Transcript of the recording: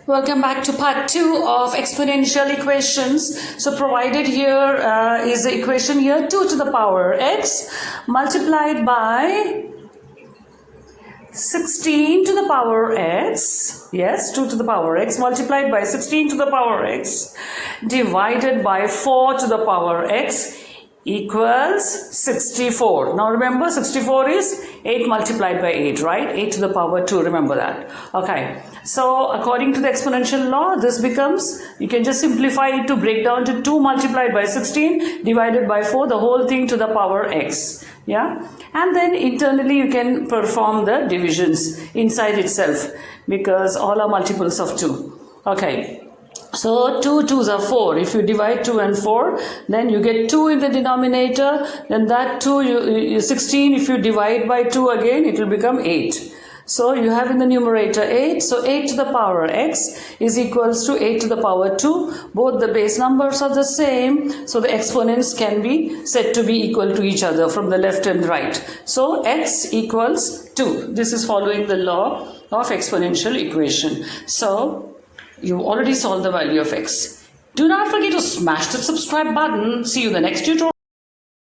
Welcome back to part 2 of exponential equations. So provided here is the equation here 2 to the power x multiplied by 16 to the power x, yes, 2 to the power x multiplied by 16 to the power x divided by 4 to the power x equals 64. Now remember 64 is 8 multiplied by 8, right? 8 to the power 2, remember that. Okay, so according to the exponential law, this becomes, you can just simplify it to break down to 2 multiplied by 16 divided by 4, the whole thing to the power x. Yeah, and then internally you can perform the divisions inside itself because all are multiples of 2. Okay. So 2 2s are 4. If you divide 2 and 4, then you get 2 in the denominator. Then that 2, 16, if you divide by 2 again, it will become 8. So you have in the numerator 8. So 8 to the power x is equals to 8 to the power 2. Both the base numbers are the same. So the exponents can be said to be equal to each other from the left and right. So x equals 2. This is following the law of exponential equation. So you already solved the value of x. Do not forget to smash the subscribe button. See you in the next tutorial.